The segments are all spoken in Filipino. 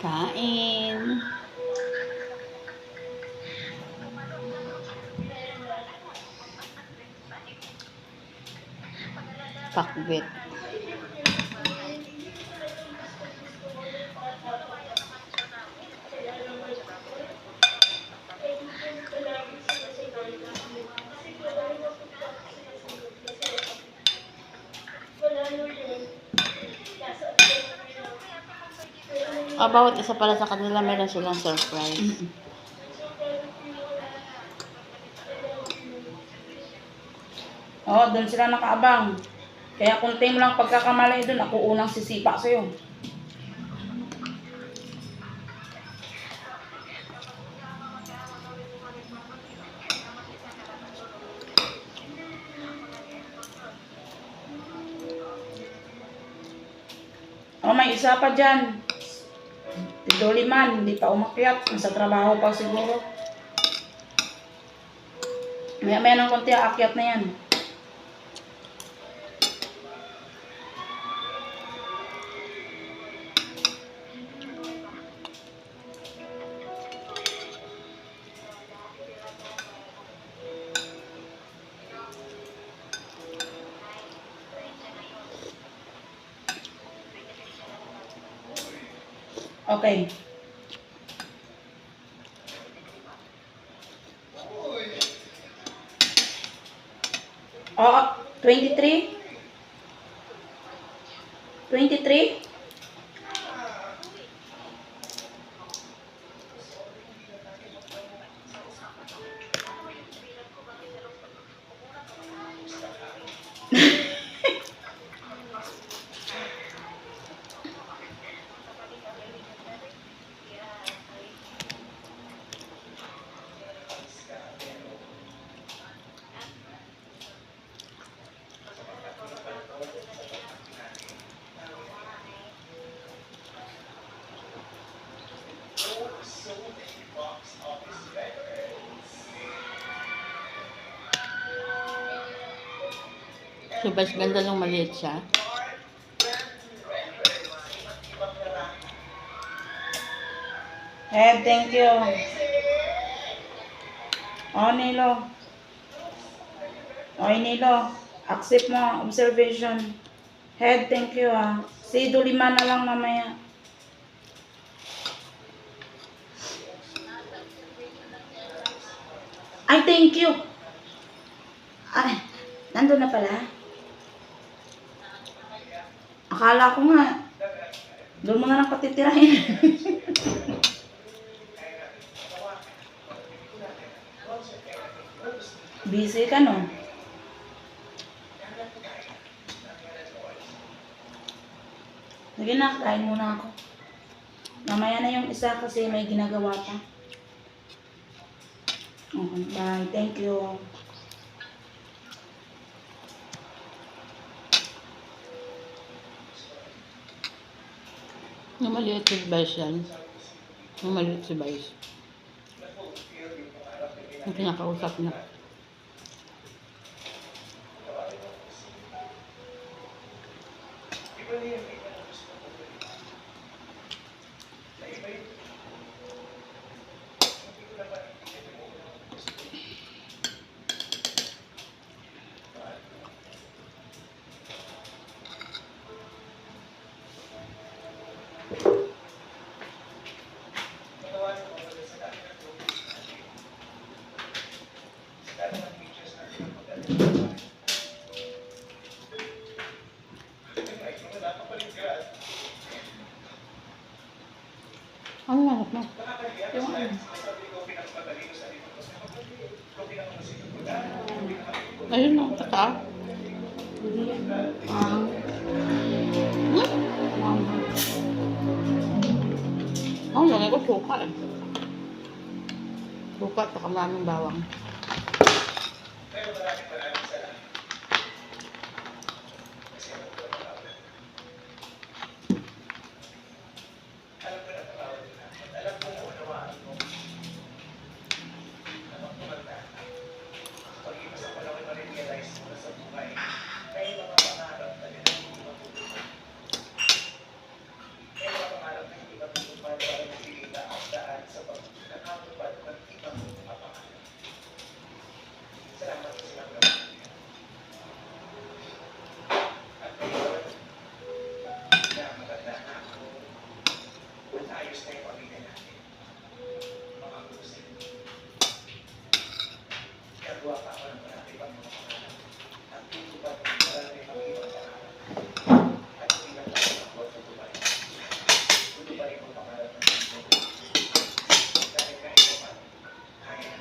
Kain. Pakbet. Bawat isa pala sa kanila meron silang surprise. Oo, doon sila nakaabang. Kaya kung mo lang pagkakamali doon, ako unang sisipa sa'yo. Oh, may isa pa dyan. Tito Liman, hindi pa umakyat. Nasa trabaho pa siguro. Maya-maya ng konti, aakyat na yan. Okay. Oh, 23? 23? So, mas ganda nung maliit siya. Thank you. Oh, Nilo. Oh, Nilo. Accept mo observation. Head, thank you Si Dulima na lang mamaya. Ay, thank you. Ay, nandun na pala. Akala ko nga, doon mo na lang patitirahin. Busy ka, no? Sige na, kain muna ako. Mamaya na yung isa kasi may ginagawa pa. Okay, bye. Thank you. Yung maliit si Vice yan. Yung maliit si Vice. Yung pinakausap niya. Ano nga mo? Yung ano? Ayun na, tata. Oh, lagay ko suka eh. Suka at saka maraming bawang.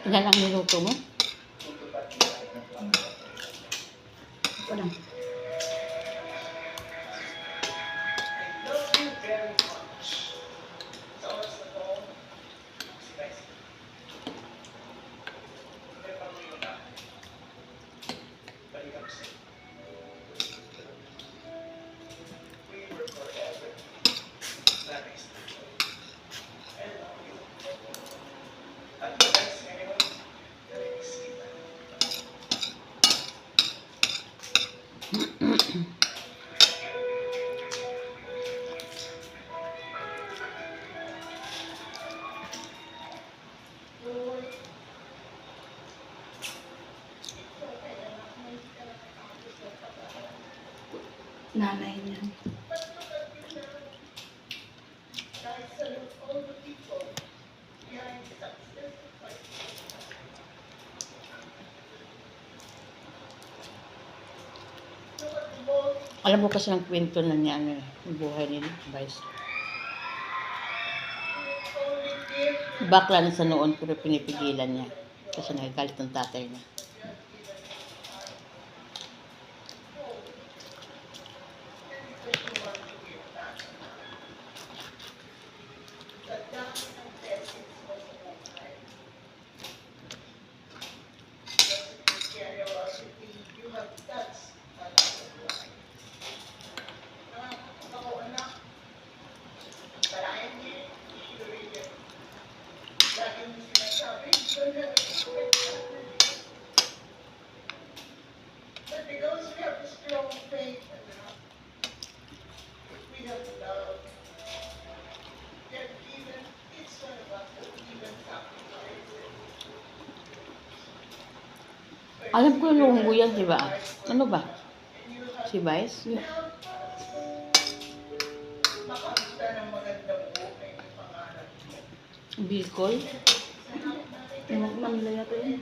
Ilan ang niluto mo? Ito lang. Nanay niyan. Alam mo kasi ang kwento na niya, ano, yung buhay ni Vice. Bakla na sa noon, pero pinipigilan niya. Kasi nagagalit ng tatay niya. Alam ko yung lunggo yan, di ba? Ano ba? Si Vice? Bicol? Manila yata yun.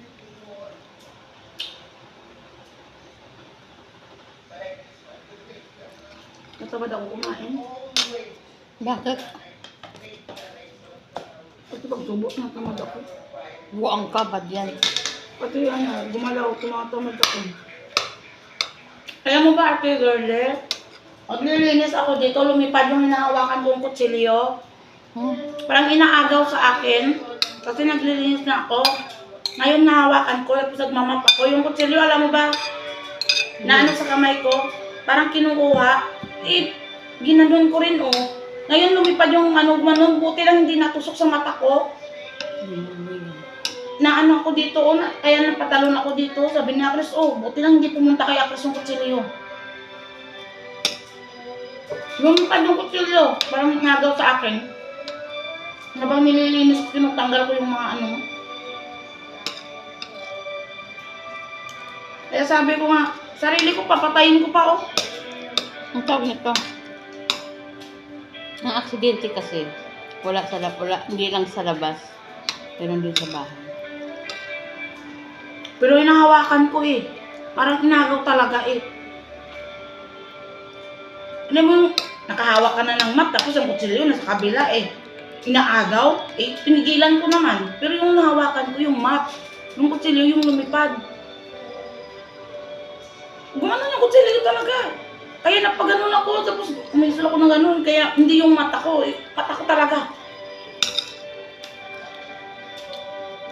Natamad ako kumain. Bakit? Pati pagsubo, natamad ako. Buang ka, bad yan. Pati gumalaw, tumatamad ako. Alam mo ba, Ate Girlie? Maglilinis ako dito, lumipad yung hinahawakan kong kutsilyo. Parang inaagaw sa akin. Kasi naglilinis na ako. Ngayon nahawakan ko, tapos nagmamap ako. Yung kutsilyo, alam mo ba? Na ano sa kamay ko, parang kinukuha. Ginanon ko rin, oh. Ngayon lumipad yung manon, buti lang hindi natusok sa mata ko. Na ano ako dito, oh, kaya napatalon ako dito. Sabi ni Akris, oh, buti lang hindi pumunta kay Akris yung kutsilyo. Lumipad yung kutsilyo, parang nagaw sa akin. Habang nililinis ko, tinutanggal ko yung mga ano. Kaya sabi ko nga, sarili ko, papatayin ko pa, oh. Ang tawag nito. Ang aksidente kasi, wala, hindi lang sa labas, pero din sa bahay. Pero hinahawakan ko eh. Parang inagaw talaga eh. Alam mo, nakahawak ka na ng map, tapos ang kutsilyo nasa kabila eh. Inaagaw, eh, pinigilan ko naman. Pero yung nahawakan ko yung map, yung kutsilyo yung lumipad. Gumano yung kutsilyo talaga. Kaya napaganon ako, tapos umisul ako ng ganon. Kaya hindi yung mata ko, eh, mata ko talaga.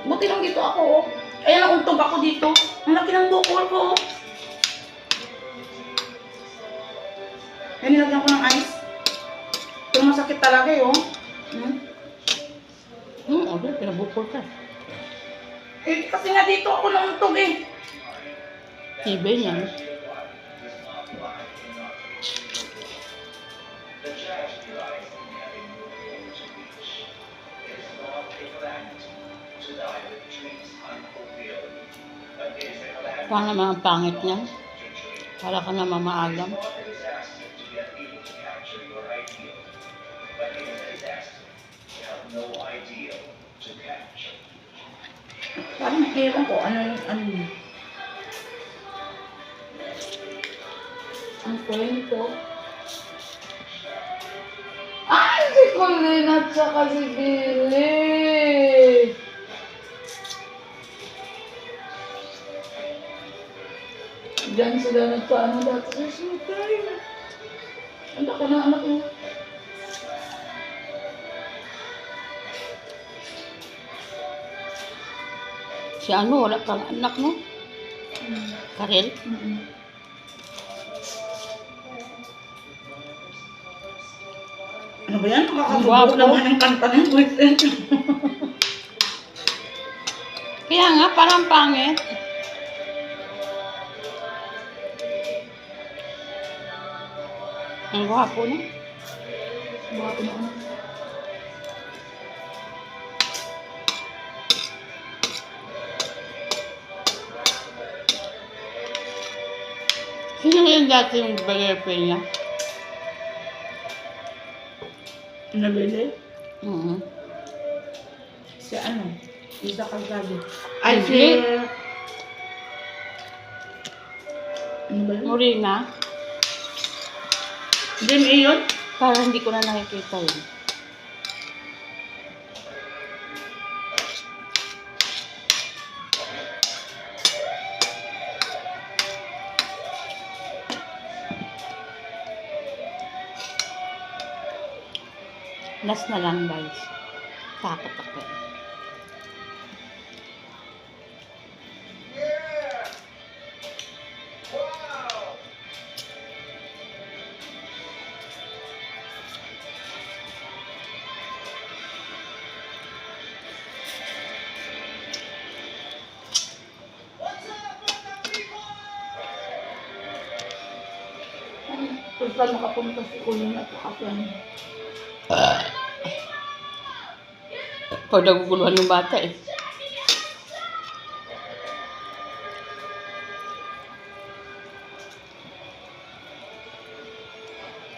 Buti lang dito ako, oh. Kaya nauntog ako dito. Ang laki ng bukol ko, oh. Kaya nilagyan ko ng ice. Pero masakit talaga eh, oh. Okay, pinabukol ka. Eh, kasi nga dito ako nauntog eh. Tibay niyan. Paano naman ang pangit niyan? Para ka na mamaalam. Water disaster to get people to capture your ideal. But in a disaster, to get people to capture your ideal. Parang ewan ko, ano yun. Ang kwento. Ay, si Colleen at saka si Billy. Diyan sila nagpaano dati sa showtime. Anak ka na, anak mo. Si ano, wala kang anak mo? Karel? Ano ba yan? Guwapo. Nakakabubog naman ang kanta ng boyfriend. Kaya nga, parang pangit. Ang gwapo na. Guwapo na ano. Sino yung dati yung girlfriend niya? Nabili? Mhm. Si ano? Isa Calzado. Ay, Si... Ano ba yun? Morena. Jimmy yun? Parang hindi ko na nakikita yun. Last na lang guys. Takot ako. Kung saan nakapunta si Colleen at Kaplan. Pag naguguluhan yung bata eh.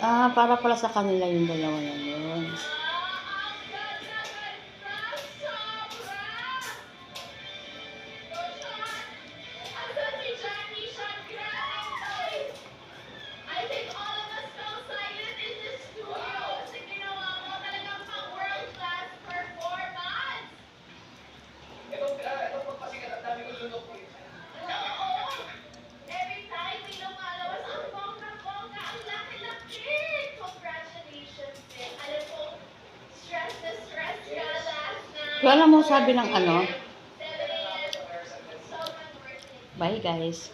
Ah, para pala sa kanila yung dalawa na yun. Kaya alam mo sabi ng ano? Bye guys.